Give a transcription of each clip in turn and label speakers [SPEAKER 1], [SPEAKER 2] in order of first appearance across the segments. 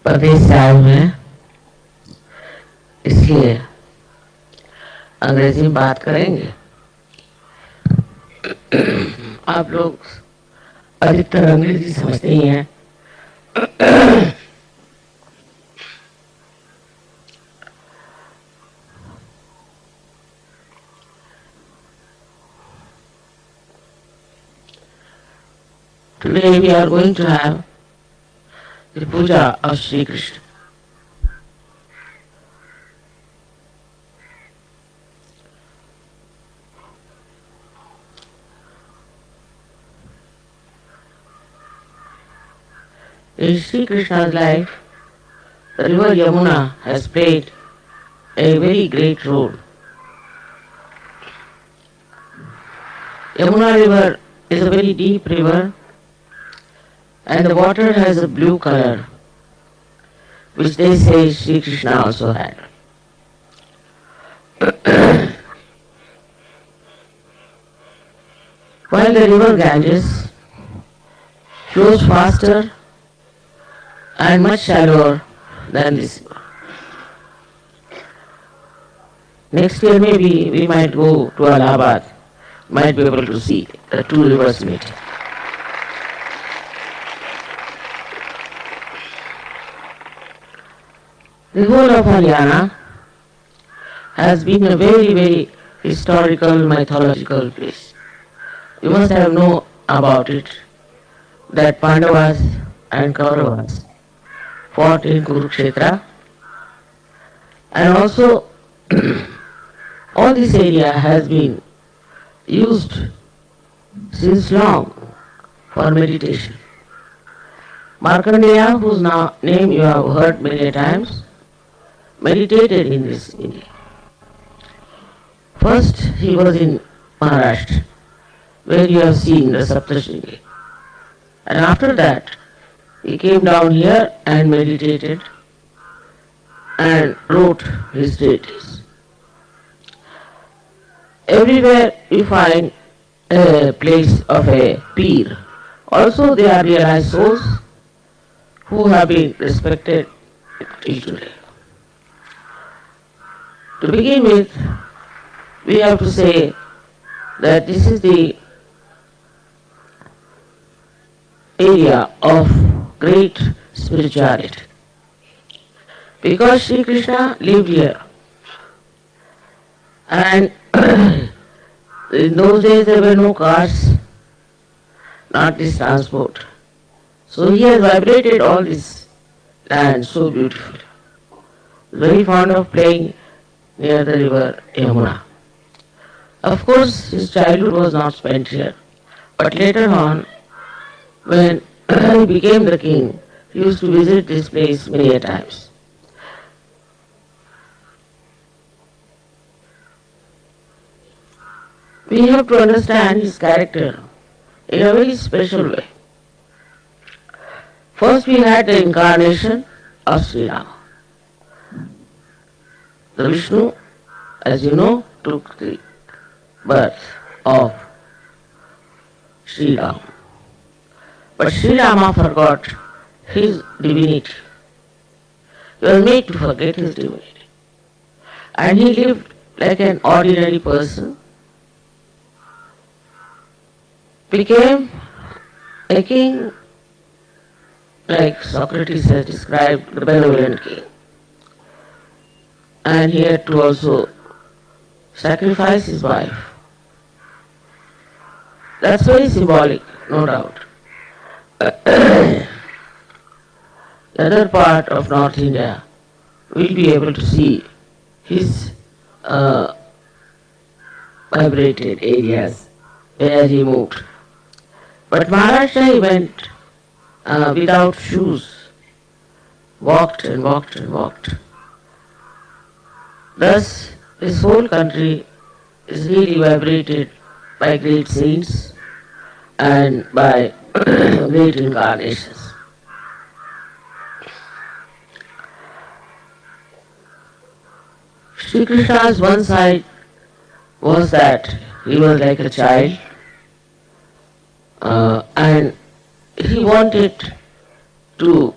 [SPEAKER 1] परदेश से आए हुए हैं, इसलिए अंग्रेजी में बात करेंगे। आप लोग अधिकतर अंग्रेजी समझते ही हैं। Today we are going to have the puja of Sri Krishna. In Sri Krishna's life, the river Yamuna has played a very great role. Yamuna river is a very deep river and the water has a blue color, which they say Sri Krishna also had. While the river Ganges flows faster and much shallower than this river. Next year maybe we might go to Allahabad, might be able to see the two rivers meet. The whole of Haryana has been a very, very historical, mythological place. You must have known about it, that Pandavas and Kauravas fought in Kurukshetra, and also all this area has been used since long for meditation. Markandeya, whose name you have heard many times, meditated in this area. First he was in Maharashtra, where you have seen the Saptashringi. And after that, he came down here and meditated and wrote his treatise. Everywhere you find a place of a peer. Also they are realized souls who have been respected till today. To begin with, we have to say that this is the area of great spirituality. Because Sri Krishna lived here, and in those days there were no cars, not this transport. So he has vibrated all this land so beautifully. Very fond of playing near the river Yamuna. Of course, his childhood was not spent here, but later on, when he became the king, he used to visit this place many a times. We have to understand his character in a very special way. First we had the incarnation of Sri Rama. The Vishnu, as you know, took the birth of Sri Rama. But Sri Rama forgot his divinity. He was made to forget his divinity. And he lived like an ordinary person, became a king, like Socrates has described, the benevolent king. And he had to also sacrifice his wife. That's very symbolic, no doubt. The other part of North India will be able to see his vibrated areas where he moved. But Maharashtra he went without shoes, walked and walked and walked. Thus, his whole country is really vibrated by great saints and by great incarnations. Sri Krishna's one side was that he was like a child and he wanted to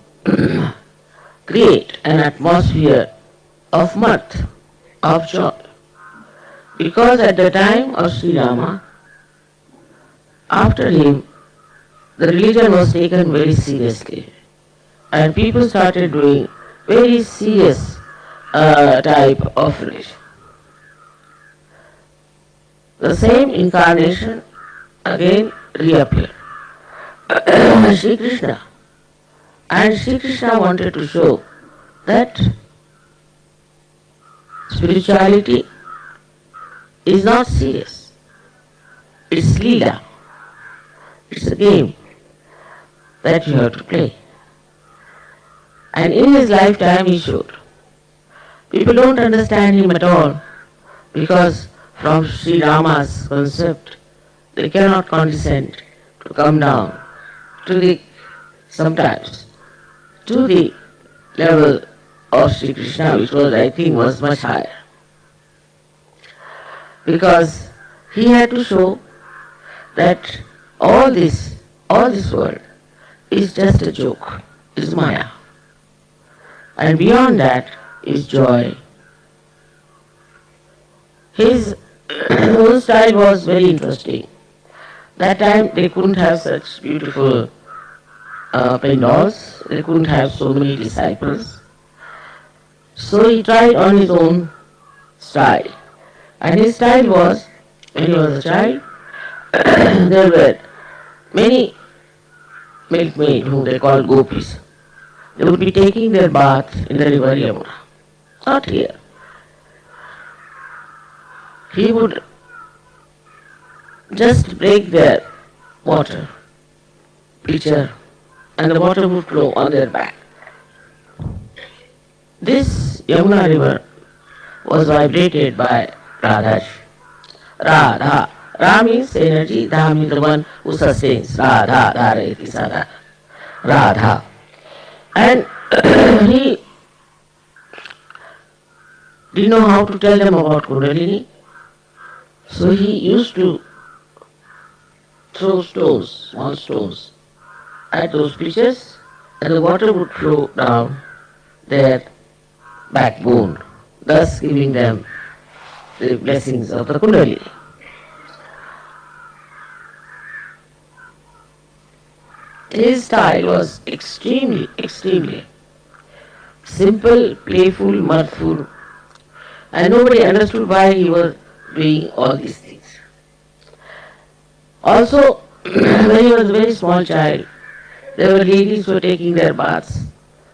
[SPEAKER 1] create an atmosphere of mirth, of joy. Because at the time of Sri Rama, after him, the religion was taken very seriously, and people started doing very serious type of religion. The same incarnation again reappeared. Sri Krishna. And Sri Krishna wanted to show that spirituality is not serious. It's Leela. It's a game that you have to play. And in his lifetime he showed. People don't understand him at all because from Sri Rama's concept they cannot condescend to come down to the sometimes to the level of Sri Krishna, which was I think was much higher. Because he had to show that all this world is just a joke, is Maya. And beyond that is joy. His whole style was very interesting. That time they couldn't have such beautiful pandals, they couldn't have so many disciples. So he tried on his own style. And his style was, when he was a child, there were many milkmaids whom they called gopis. They would be taking their bath in the river Yamuna. Not here. He would just break their water pitcher and the water would flow on their back. This Yamuna river was vibrated by Radha. Radha. Ra means energy, Dha means the one who sustains. Radha, Dharayati Sada. Radha. And he didn't know how to tell them about Kundalini. So he used to throw stones, small stones, at those pitchers and the water would flow down their backbone, thus giving them the blessings of the Kundalini. His style was extremely simple, playful, mirthful, and nobody understood why he was doing all these things. Also, when he was a very small child, there were ladies who were taking their baths.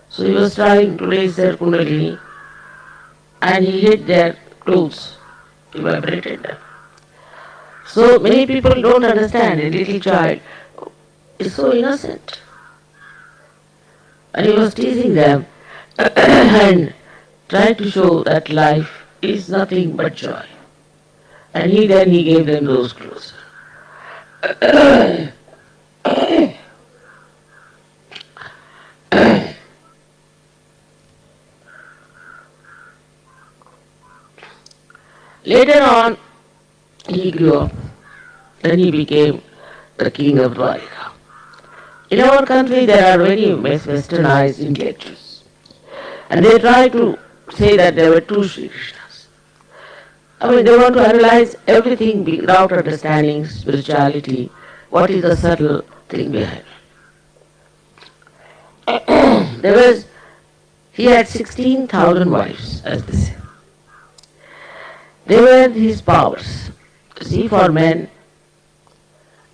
[SPEAKER 1] So he was trying to raise their Kundalini and he hid their clothes. He vibrated them. So many people don't understand. A little child is so innocent. And he was teasing them and tried to show that life is nothing but joy. And he gave them those clothes. Later on, he grew up. Then he became the king of Dwarika. In our country, there are very westernized intellectuals. And they try to say that there were two Sri Krishnas. I mean, they want to analyze everything without understanding spirituality. What is the subtle thing behind it? He had 16,000 wives, as they say. They were his powers. See, for men,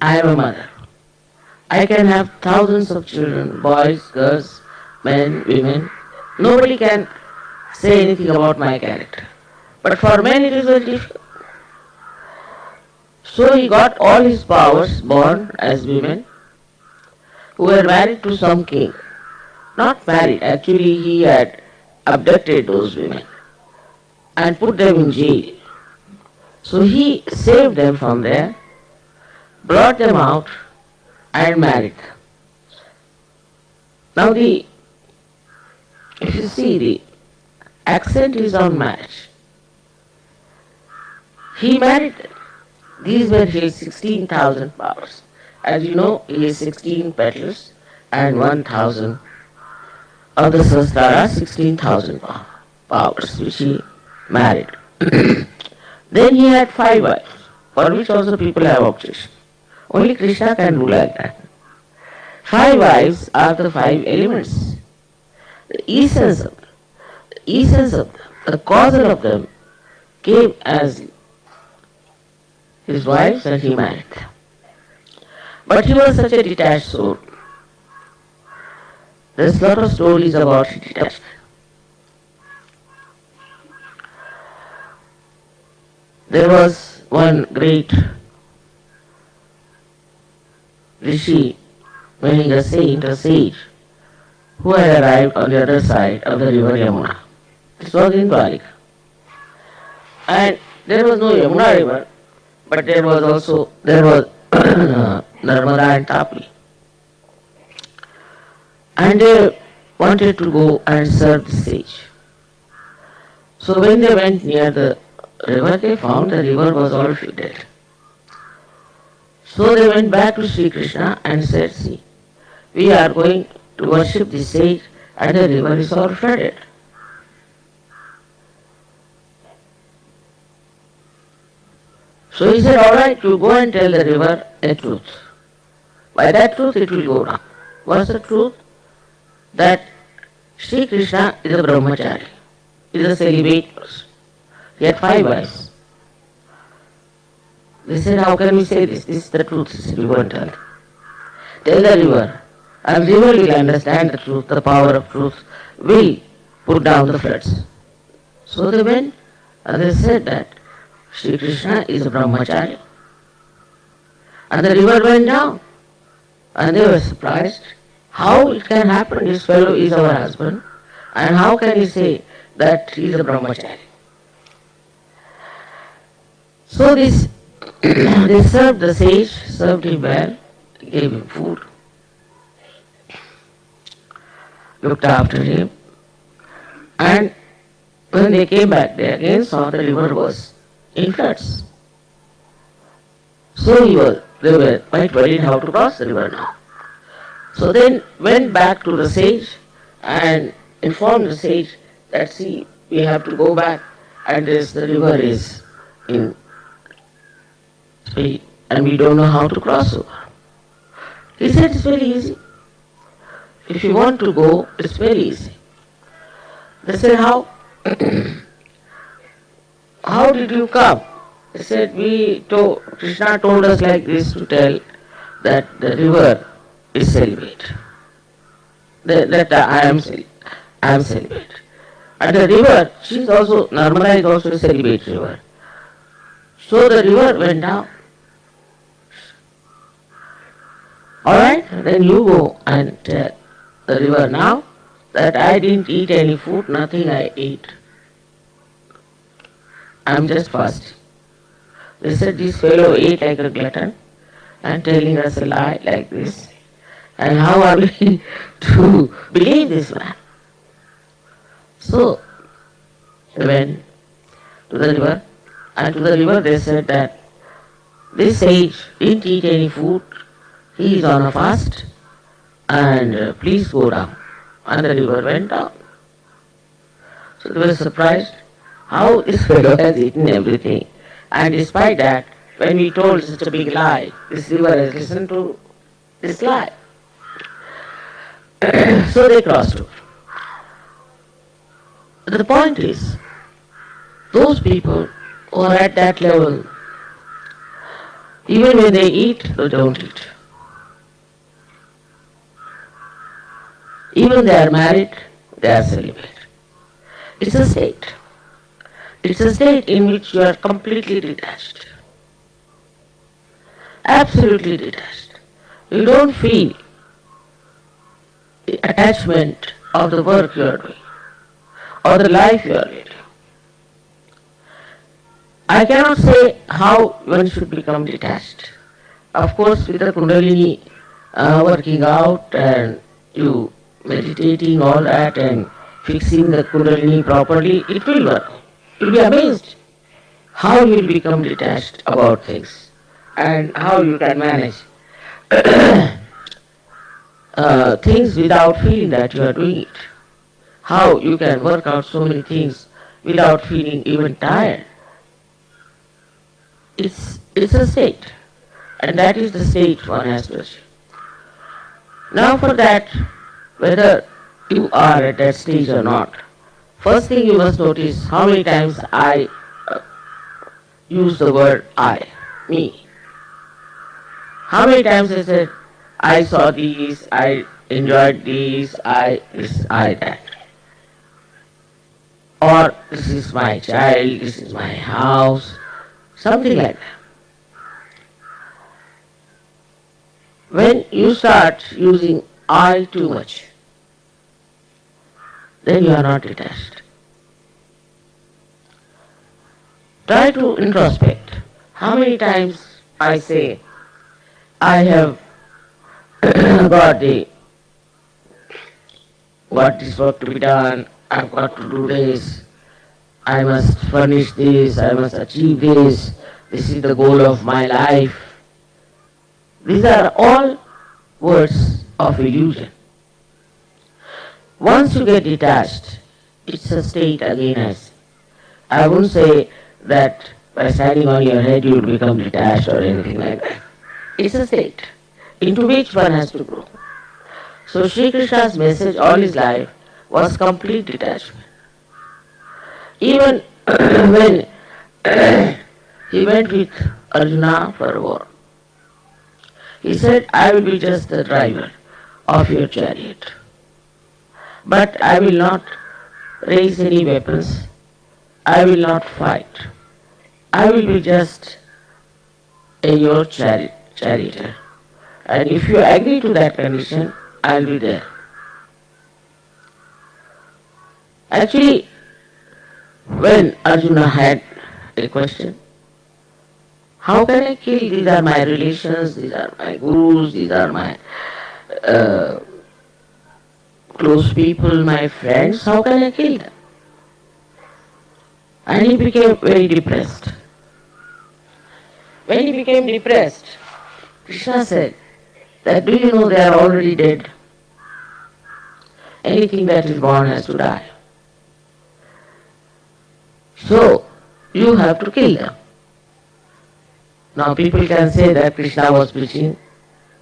[SPEAKER 1] I am a mother. I can have thousands of children, boys, girls, men, women. Nobody can say anything about my character. But for men it is very difficult. So he got all his powers born as women who were married to some king. Not married, actually he had abducted those women and put them in jail. So he saved them from there, brought them out and married them. Now if you see the accent is on marriage. He married them. These were his 16,000 powers. As you know, he has 16 petals and 1,000 of the Sahasrara 16,000 powers which he married. Then he had 5 wives, for which also people have objection. Only Krishna can do like that. 5 wives are the 5 elements. The essence of them, the causal of them came as his wives and he married them. But he was such a detached soul. There's a lot of stories about detachment. There was one great rishi, meaning a saint, a sage, who had arrived on the other side of the river Yamuna. This was in Dwarika. And there was no Yamuna river, but there was Narmada and Tapi. And they wanted to go and serve the sage. So when they went near the river, they found the river was all flooded. So they went back to Sri Krishna and said, see, we are going to worship the sage and the river is all flooded. So he said, all right, you go and tell the river the truth. By that truth it will go down. What's the truth? That Sri Krishna is a brahmachari, is a celibate person. He had 5 wives. They said, how can we say this? This is the truth. He said, you go and tell. Tell the river. And the river will understand the truth, the power of truth, will put down the floods. So they went and they said that Sri Krishna is a brahmachari. And the river went down. And they were surprised. How it can happen? This fellow is our husband. And how can he say that he is a brahmachari? So this, they served the sage, served him well, gave him food, looked after him. And when they came back, they again saw the river was in floods. So they were quite worried how to cross the river now. So then went back to the sage and informed the sage that see, we have to go back and the river is in speed and we don't know how to cross over. He said it's very easy. If you want to go, it's very easy. They said, how? How did you come? They said, Krishna told us like this to tell that the river is celibate. That I am celibate. And the river, Narmada is also a celibate river. So the river went down. Alright, then you go and tell the river now that I didn't eat any food, nothing I ate. I'm just fasting. They said this fellow ate like a glutton and telling us a lie like this. And how are we to believe this man? So they went to the river, and to the river they said that this sage didn't eat any food, he is on a fast, and please go down. And the river went down. So they were surprised how this fellow has eaten everything. And despite that, when we told such a big lie, this river has listened to this lie. So they crossed over. The point is, those people who are at that level, even when they eat, they don't eat. Even they are married, they are celibate. It's a state. It's a state in which you are completely detached. Absolutely detached. You don't feel the attachment of the work you are doing or the life you are leading. I cannot say how one should become detached. Of course, with the Kundalini working out and you meditating all that and fixing the Kundalini properly, it will work. You will be amazed how you will become detached about things and how you can manage things without feeling that you are doing it. how you can work out so many things without feeling even tired. It's a state, and that is the state one has to achieve. Now for that, whether you are at that stage or not, first thing you must notice how many times I use the word I, me. How many times I said, I saw these, I enjoyed these, I this, I that. Or this is my child, this is my house, something like that. When you start using I too much, then you are not detached. Try to introspect. How many times I say, I have got this work to be done, I've got to do this, I must furnish this, I must achieve this is the goal of my life. These are all words of illusion. Once you get detached, it's a state again as I wouldn't say that by standing on your head you will become detached or anything like that. It's a state into which one has to grow. So Sri Krishna's message all his life was complete detachment. Even when he went with Arjuna for a war, he said, I will be just the driver of your chariot. But I will not raise any weapons. I will not fight. I will be just your charioteer. And if you agree to that condition, I will be there. Actually, when Arjuna had a question, how can I kill? These are my relations, these are my gurus, these are my uh, close people, my friends, how can I kill them? And he became very depressed. When he became depressed, Krishna said that do you know they are already dead? Anything that is born has to die. So, you have to kill them. Now people can say that Krishna was preaching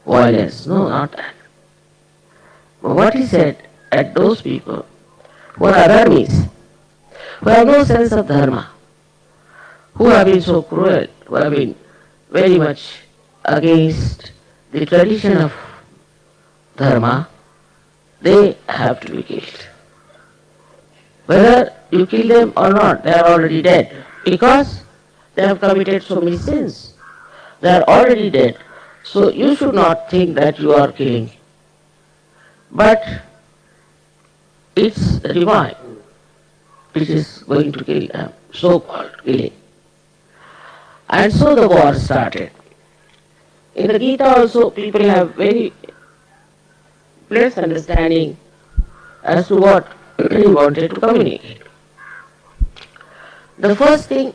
[SPEAKER 1] violence. No, not that. But what he said at those people who are adharmis, who have no sense of dharma, who have been so cruel, who have been very much against the tradition of dharma, they have to be killed. Whether you kill them or not, they are already dead because they have committed so many sins. They are already dead. So you should not think that you are killing. But it's the divine which is going to kill them, so-called killing. And so the war started. In the Gita also people have very less understanding as to what he wanted to communicate. The first thing,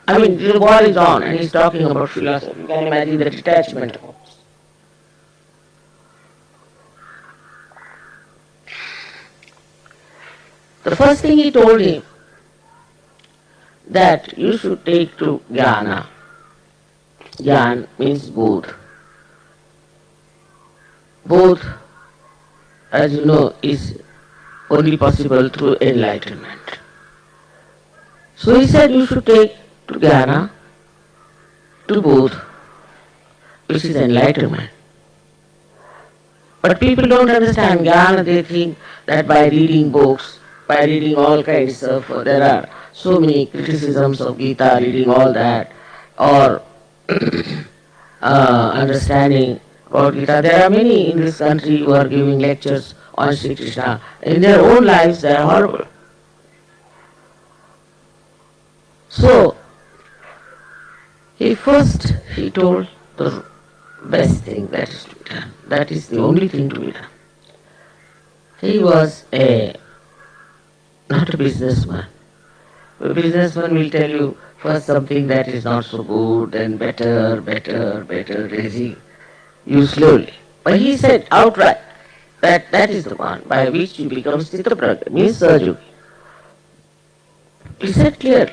[SPEAKER 1] the war is on and he's talking about philosophy. You can imagine the detachment. The first thing he told him that you should take to jnana. Jnana means both. Both, as you know, is only possible through enlightenment. So he said you should take to jnana, to both, which is enlightenment. But people don't understand jnana. They think that by reading books, by reading all kinds of, there are so many criticisms of Gita, reading all that, or understanding about Gita. There are many in this country who are giving lectures on Sri Krishna. In their own lives they are horrible. So, he told the best thing that is to be done. That is the only thing to be done. He was not a businessman. A businessman will tell you first something that is not so good, then better, raising you slowly. But he said outright, That is the one by which you become Stitapragya, means Sahaja. He said clearly.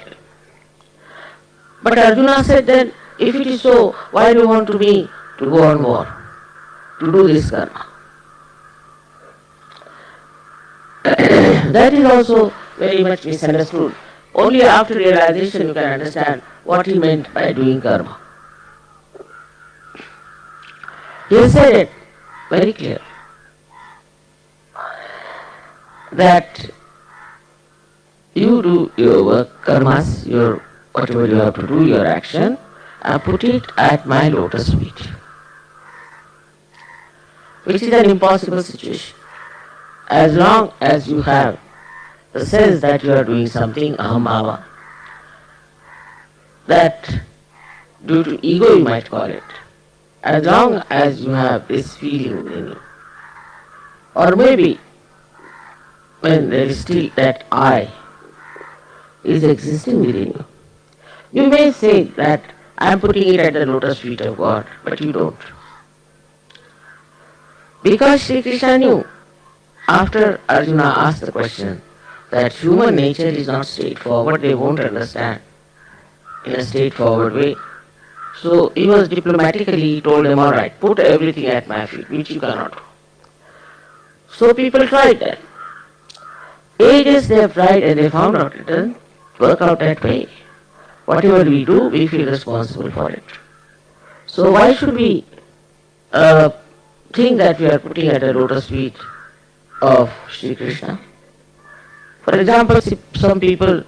[SPEAKER 1] But Arjuna said then, if it is so, why do you want to me to go on war, to do this karma? That is also very much misunderstood. Only after realization you can understand what he meant by doing karma. He said it very clear that you do your work, karmas, your whatever you have to do, your action, and put it at my lotus feet, which is an impossible situation. As long as you have the sense that you are doing something, ahambhava, that due to ego you might call it, as long as you have this feeling within you, or maybe when there is still that I is existing within you, you may say that I am putting it at the lotus feet of God, but you don't. Because Sri Krishna knew, after Arjuna asked the question, that human nature is not straightforward, they won't understand in a straightforward way. So he was diplomatically told them, alright, put everything at my feet, which you cannot do. So people tried that. Ages they have tried and they found out it doesn't work out that way. Whatever we do, we feel responsible for it. So why should we think that we are putting at the lotus feet of Sri Krishna? For example, some people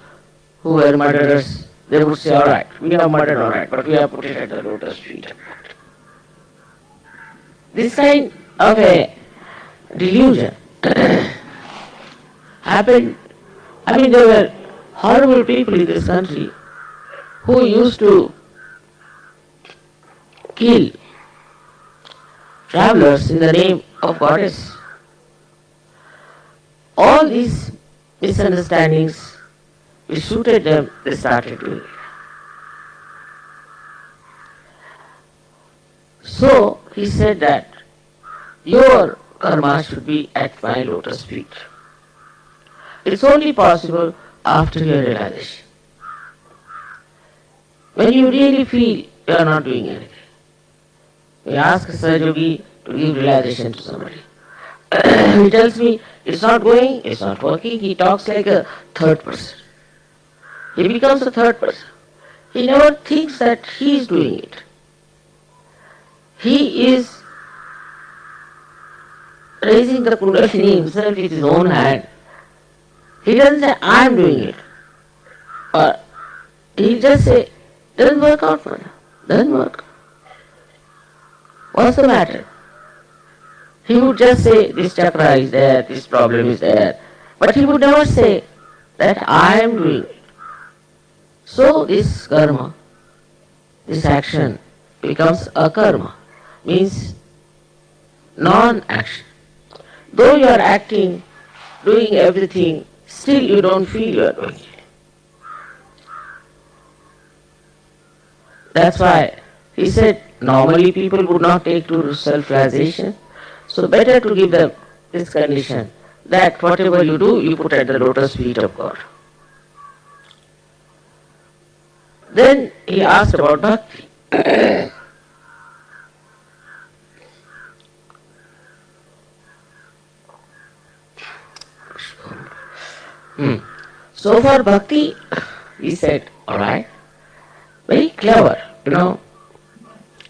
[SPEAKER 1] who were murderers, they would say, alright, we have murdered, alright, but we have put it at the lotus feet. This kind of a delusion happened. I mean, there were horrible people in this country who used to kill travelers in the name of goddess. All these misunderstandings, we suited them, they started doing it. So he said that your karma should be at my lotus feet. It's only possible after your realization. When you really feel you are not doing anything. We ask a Sahajogi to give realization to somebody. He tells me it's not going, it's not working, he talks like a third person. He becomes a third person. He never thinks that he is doing it. He is raising the Kundalini himself with his own hand. He doesn't say, I am doing it. Or he'll just say, doesn't work out for him. Doesn't work. What's the matter? He would just say, this chakra is there, this problem is there. But he would never say that I am doing it. So this karma, this action becomes a karma, means non-action. Though you are acting, doing everything, still you don't feel you are doing it. That's why he said normally people would not take to self-realization. So better to give them this condition that whatever you do, you put at the lotus feet of God. Then he asked about bhakti. So for bhakti, he said, alright, very clever,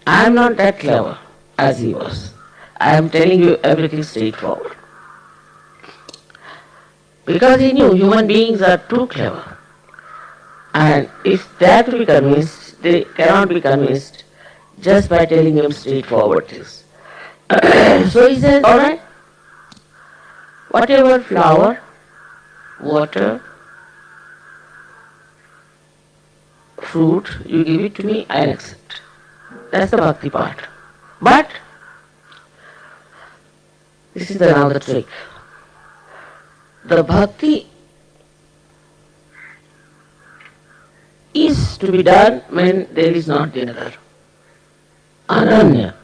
[SPEAKER 1] I am not that clever as he was. I am telling you everything straightforward. Because he knew human beings are too clever. And if they have to be convinced, they cannot be convinced just by telling them straightforward things. So he says, alright, whatever flower, water, fruit, you give it to me, I'll accept. That's the bhakti part. But this is now the trick. The bhakti is to be done when there is not the other. Ananya.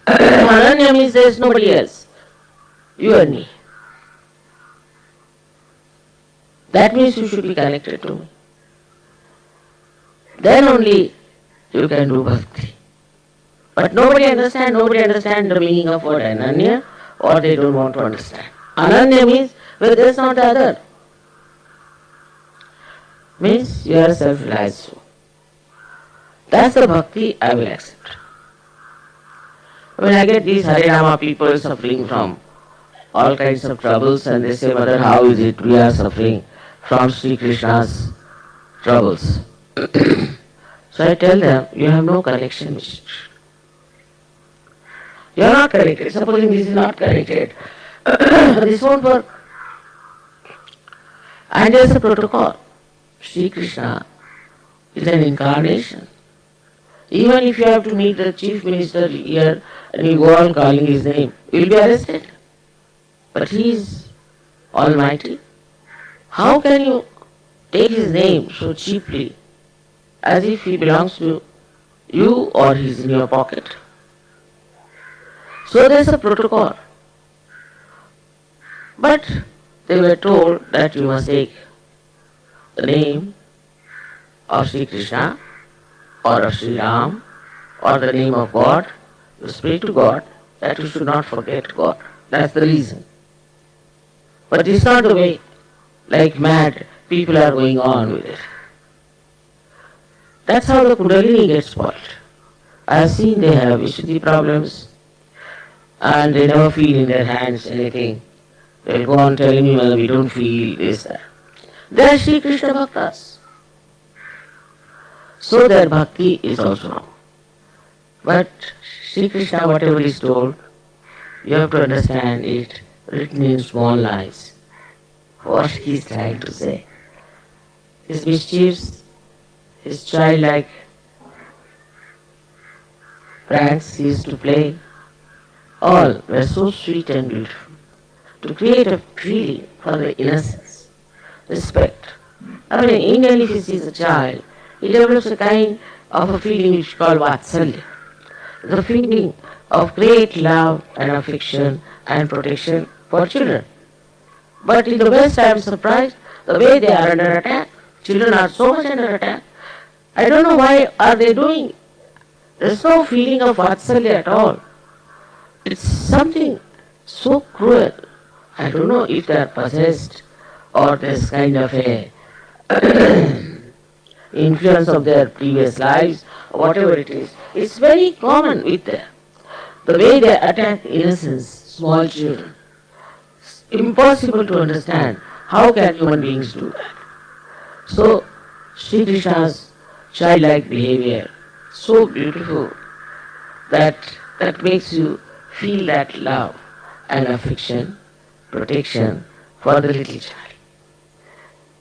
[SPEAKER 1] Ananya means there is nobody else. you and me. That means you should be connected to me. Then only you can do bhakti. But nobody understand the meaning of word Ananya, or they don't want to understand. Ananya means where there is not the other. Means you are self-realized. That's the bhakti I will accept. When I get these Harinama people suffering from all kinds of troubles and they say, Mother, how is it we are suffering from Sri Krishna's troubles? So I tell them, you have no connection with Sri Krishna. You are not connected. Supposing this is not connected, this won't work. And there is a protocol. Sri Krishna is an incarnation. Even if you have to meet the chief minister here and you go on calling his name, you will be arrested. But he is almighty. How can you take his name so cheaply as if he belongs to you or he is in your pocket? So there is a protocol. But they were told that you must take the name of Sri Krishna or of Sri Ram or the name of God. You pray to God that you should not forget God. That's the reason. But it's not the way. Like mad, people are going on with it. That's how the Kundalini gets spoiled. I have seen they have Vishuddhi problems and they never feel in their hands anything. They'll go on telling me, well, we don't feel this, that. They are Sri Krishna Bhaktas. So their bhakti is also wrong. But Sri Krishna, whatever is told, you have to understand it written in small lines. What he is trying to say. His mischiefs, his childlike pranks he used to play, all were so sweet and beautiful. To create a feeling for the innocence, respect. I mean, Indian if he sees a child, he develops a kind of a feeling which is called Vatsalya. The feeling of great love and affection and protection for children. But in the West I am surprised the way they are under attack. Children are so much under attack. I don't know why are they doing. There is no feeling of Vatsalya at all. It's something so cruel. I don't know if they are possessed or there's kind of a influence of their previous lives or whatever it is. It's very common with them. The way they attack innocence, small children. It's impossible to understand. How can human beings do that? So, Sri Krishna's childlike behavior, so beautiful that makes you feel that love and affection, protection for the little child.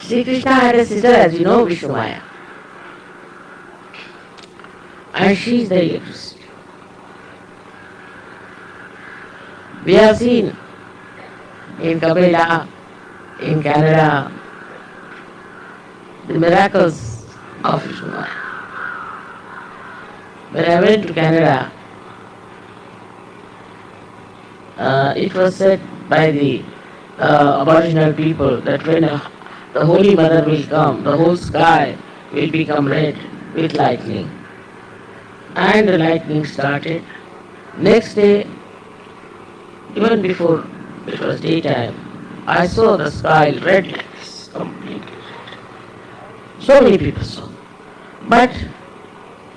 [SPEAKER 1] Sri Krishna had a sister, as you know, Vishnu, and she is the electricity. We have seen in Kabila, in Canada, the miracles of Vishnu. When I went to Canada, it was said by the Aboriginal people that when the Holy Mother will come, the whole sky will become red with lightning. And the lightning started. Next day, even before it was daytime, I saw the sky red like this, completely red. So many people saw. But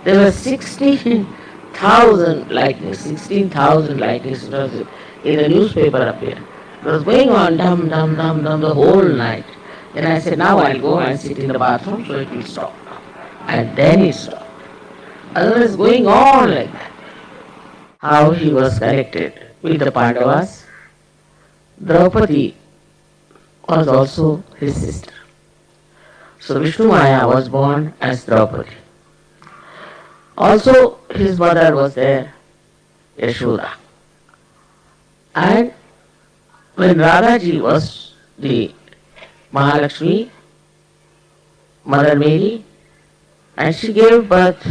[SPEAKER 1] there were 16,000 lightnings, 16,000 lightnings. It was in the newspaper up here. It was going on dum dum dum dum the whole night. Then I said, now I'll go and sit in the bathroom so it will stop. And then it stopped. Otherwise going on like that. How he was connected with the Pandavas. Draupadi was also his sister. So Vishnu Maya was born as Draupadi. Also his mother was there, Yashoda. And when Radhaji was the Mahalakshmi, Mother Mary, and she gave birth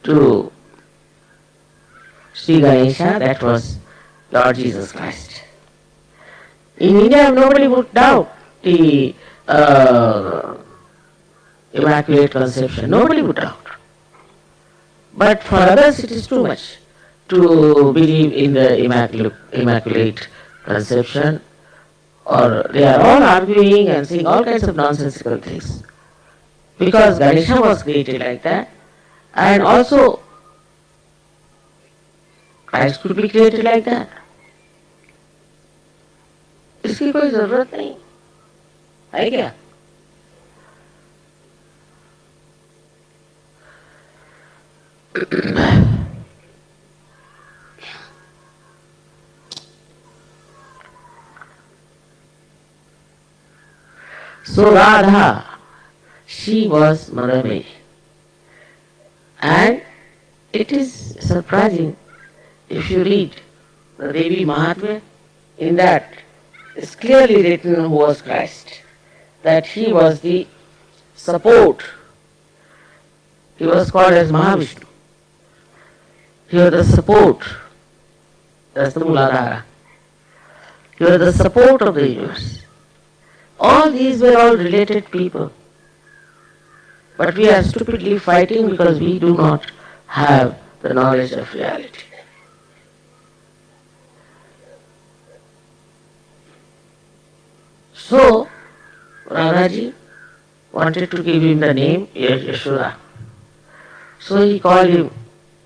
[SPEAKER 1] to Sri Ganesha, that was Lord Jesus Christ. In India, nobody would doubt the uh, Immaculate Conception. Nobody would doubt. But for others, it is too much to believe in the Immaculate Conception, or they are all arguing and saying all kinds of nonsensical things. Because Ganesha was created like that, and also Christ could be created like that. इसकी कोई जरूरत नहीं है क्या? So Radha, she was Mother Mary. And it is surprising if you read the Devi Mahatmya, in that is clearly written who was Christ, that he was the support. He was called as Mahavishnu. He was the support. That's the Muladhara. He was the support of the universe. All these were all related people. But we are stupidly fighting because we do not have the knowledge of reality. So, Radhaji wanted to give him the name Yashoda. So he called him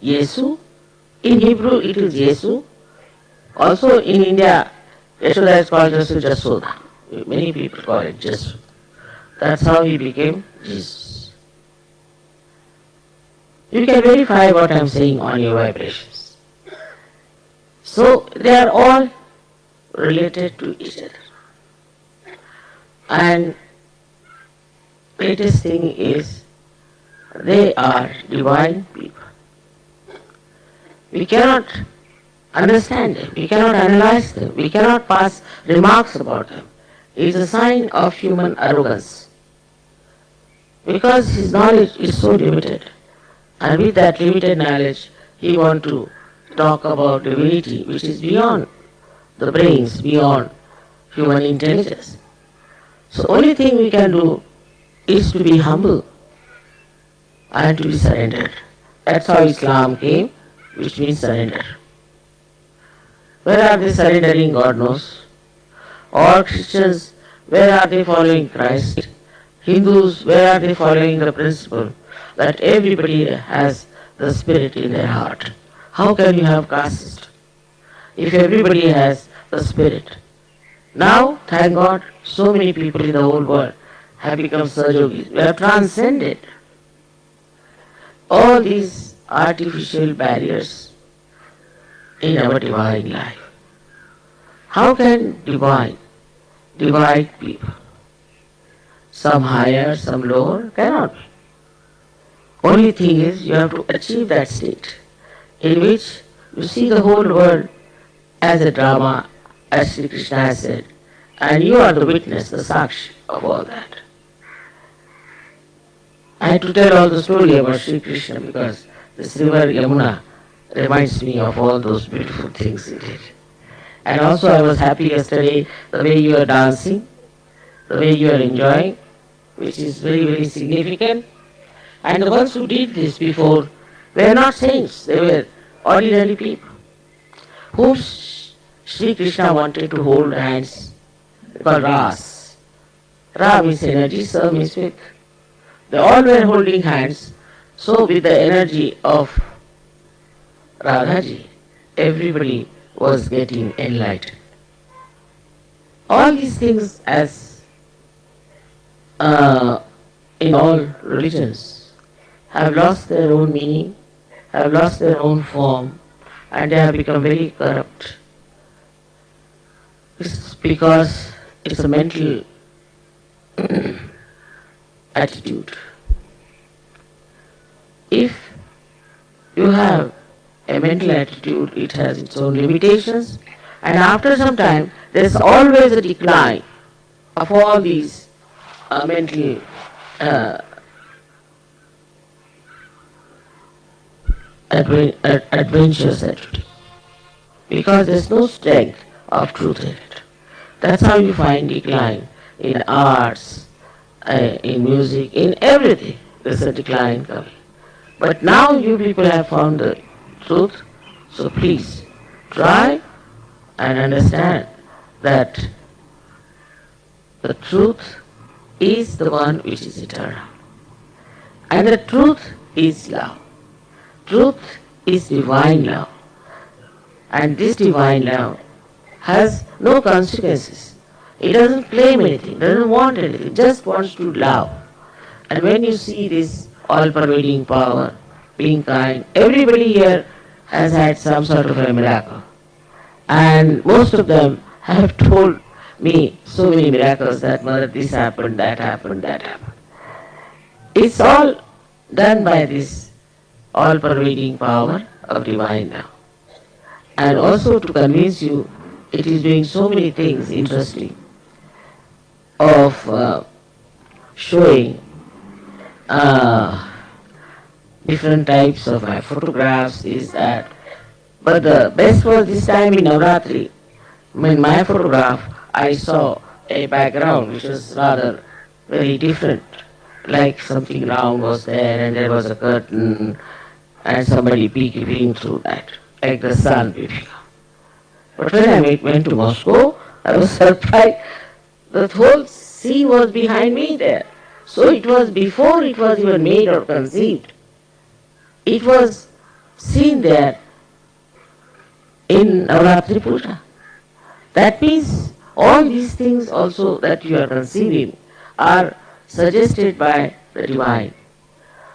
[SPEAKER 1] Yesu. In Hebrew it is Yesu. Also in India, Yashoda is called just Jasoda. Many people call it Jesu. That's how he became Jesus. You can verify what I am saying on your vibrations. So they are all related to each other. And greatest thing is they are divine people. We cannot understand them, we cannot analyze them, we cannot pass remarks about them. It is a sign of human arrogance. Because his knowledge is so limited. And with that limited knowledge, he wants to talk about divinity which is beyond the brains, beyond human intelligence. So only thing we can do is to be humble and to be surrendered. That's how Islam came, which means surrender. Where are they surrendering? God knows. Or Christians, where are they following Christ? Hindus, where are they following the principle that everybody has the spirit in their heart? How can you have caste if everybody has the spirit? Now, thank God, so many people in the whole world have become Sajogis. We have transcended all these artificial barriers in our divine life. How can divine divide people? Some higher, some lower, cannot be. Only thing is you have to achieve that state in which you see the whole world as a drama, as Sri Krishna has said, and you are the witness, the sakshi of all that. I had to tell all the story about Sri Krishna because this river Yamuna reminds me of all those beautiful things he did. And also I was happy yesterday the way you are dancing, the way you are enjoying, which is very, very significant. And the ones who did this before were not saints, they were ordinary people whom Sri Krishna wanted to hold hands, called Ras. Ra means energy, Sa means with. They all were holding hands, so with the energy of Radhaji, everybody was getting enlightened. All these things, as in all religions, have lost their own meaning, have lost their own form, and they have become very corrupt. It's because it's a mental attitude. If you have a mental attitude, it has its own limitations, and after some time, there is always a decline of all these mental adventurous attitude. because there's no strength of truth in it. That's how you find decline in arts, in music, in everything. There's a decline coming. But now you people have found the truth, so please try and understand that the truth is the one which is eternal. And the truth is love. Truth is divine love. And this divine love has no consequences. It doesn't claim anything, doesn't want anything, it just wants to love. And when you see this all-pervading power, being kind, everybody here has had some sort of a miracle. And most of them have told me so many miracles that, Mother, this happened, that happened, that happened. It's all done by this all-pervading power of divine love. And also to convince you, it is doing so many things interesting of showing different types of my photographs, is that. But the best was this time in Navratri. In my photograph, I saw a background which was rather very different. Like something round was there and there was a curtain and somebody peeking through that, like the sun peeping. But when I went to Moscow, I was surprised. The whole scene was behind me there. So it was before it was even made or conceived. It was seen there in Navratri Puja. That means all these things also that you are conceiving are suggested by the divine.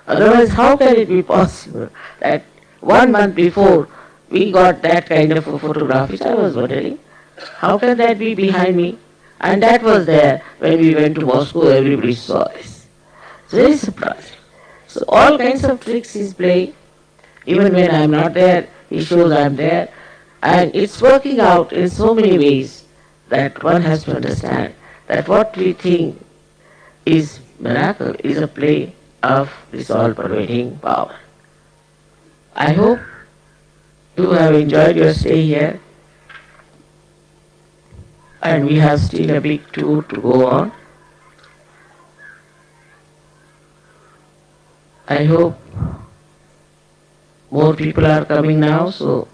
[SPEAKER 1] Otherwise, how can it be possible that 1 month before we got that kind of a photograph, which I was wondering, how can that be behind me? And that was there when we went to Moscow, everybody saw this. It's very surprising. So all kinds of tricks he's playing. Even when I'm not there, he shows I'm there. And it's working out in so many ways that one has to understand that what we think is miracle is a play of this all-pervading power. I hope you have enjoyed your stay here, and we have still a big tour to go on. I hope more people are coming now, so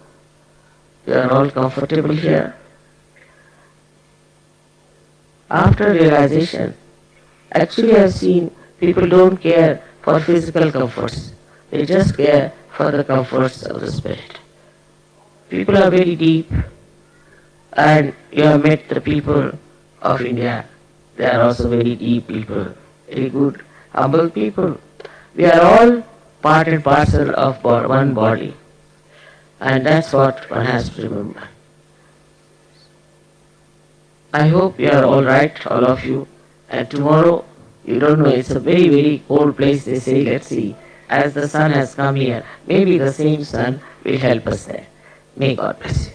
[SPEAKER 1] you are all comfortable here. After realization, actually I've seen people don't care for physical comforts. They just care for the comforts of the spirit. People are very deep, and you have met the people of India. They are also very deep people, very good, humble people. We are all part and parcel of one body, and that's what one has to remember. I hope you are all right, all of you, and tomorrow, you don't know, it's a very, very cold place, they say, let's see. As the sun has come here, maybe the same sun will help us there. May God bless you.